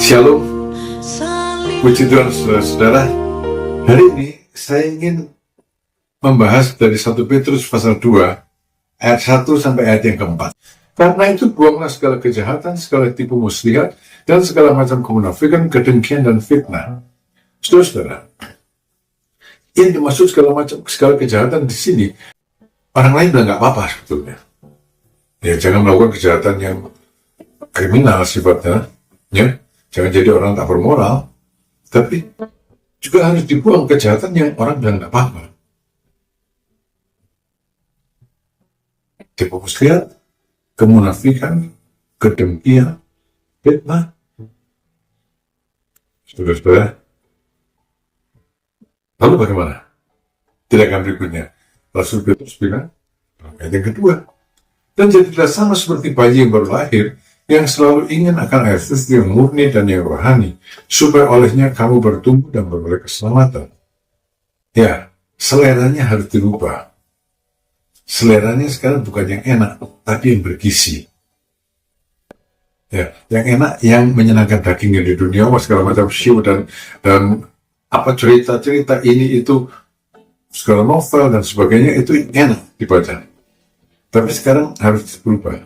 Shalom, puji Tuhan saudara-saudara. Hari ini saya ingin membahas dari 1 Petrus pasal 2 ayat 1 sampai ayat yang keempat. Karena itu buanglah segala kejahatan, segala tipu muslihat, dan segala macam kemunafikan, kedengkian, dan fitnah. Saudara-saudara, yang dimaksud segala kejahatan di sini, orang lain udah nggak apa-apa sebetulnya. Ya, jangan melakukan kejahatan yang kriminal sifatnya, ya. Jangan jadi orang tak bermoral, tapi juga harus dibuang kejahatan yang orang bilang nggak apa-apa. Tipu muslihat, kemunafikan, kedengkian, fitnah. Saudara-saudara, lalu bagaimana tindakan berikutnya? Rasul Petrus bilang, ayat yang kedua, dan jadilah sama seperti bayi yang baru lahir, yang selalu ingin akan air susu yang murni dan yang rohani, supaya olehnya kamu bertumbuh dan beroleh keselamatan. Ya, seleranya harus dirubah. Seleranya sekarang bukan yang enak, tapi yang bergizi. Ya, yang enak, yang menyenangkan dagingnya di dunia, segala macam show dan apa cerita-cerita ini itu, segala novel dan sebagainya, itu enak dibaca. Tapi sekarang harus berubah.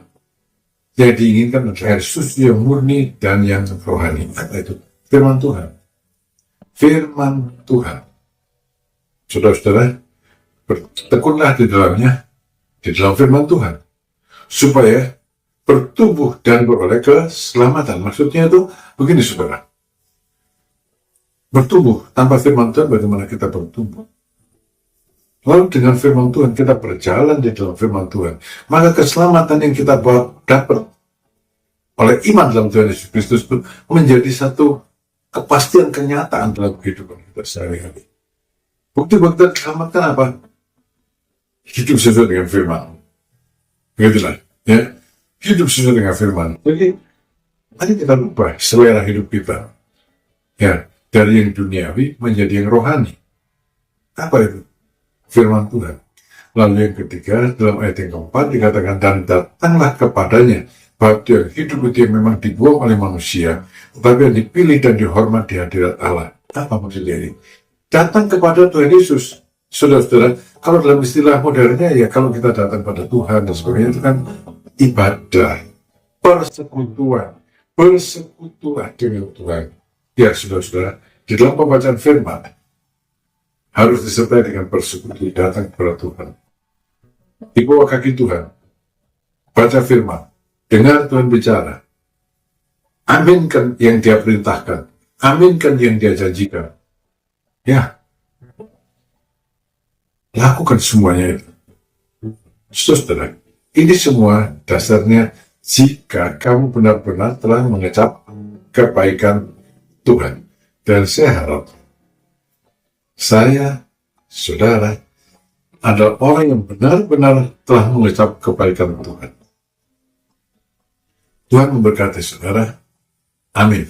Yang diinginkan adalah air susu yang murni dan yang rohani. Apa itu? Firman Tuhan. Firman Tuhan. Saudara-saudara, bertekunlah di dalamnya, di dalam firman Tuhan, supaya bertumbuh dan beroleh keselamatan. Maksudnya itu begini, saudara. Bertumbuh tanpa firman Tuhan, bagaimana kita bertumbuh? Lalu dengan firman Tuhan, kita berjalan di dalam firman Tuhan, maka keselamatan yang kita dapat oleh iman dalam Tuhan Yesus Kristus itu menjadi satu kepastian kenyataan dalam kehidupan kita sehari-hari. Bukti-bukti diselamatkan apa? Hidup sesuai dengan firman. Begitulah, ya. Hidup sesuai dengan firman. Jadi, mari kita ubah selera hidup kita. Ya, dari yang duniawi menjadi yang rohani. Apa itu? Firman Tuhan. Lalu yang ketiga, dalam ayat yang keempat dikatakan, dan datanglah kepadanya batu yang hidup itu yang memang dibuang oleh manusia, tetapi yang dipilih dan dihormat di hadirat Allah. Apa maksudnya ini? Datang kepada Tuhan Yesus. Saudara-saudara, kalau dalam istilah modernnya, ya kalau kita datang pada Tuhan dan sebagainya, itu kan ibadah, bersekutulah dengan Tuhan. Ya, saudara-saudara, di dalam pembacaan firman, harus disertai dengan persekutu, datang kepada Tuhan. Di bawah kaki Tuhan, baca firman, dengar Tuhan bicara, aminkan yang Dia perintahkan, aminkan yang Dia janjikan. Ya, lakukan semuanya itu. Saudara, ini semua dasarnya jika kamu benar-benar telah mengecap kebaikan Tuhan. Dan saya harap saya, saudara, adalah orang yang benar-benar telah mengecap kebaikan Tuhan. Tuhan memberkati saudara. Amin.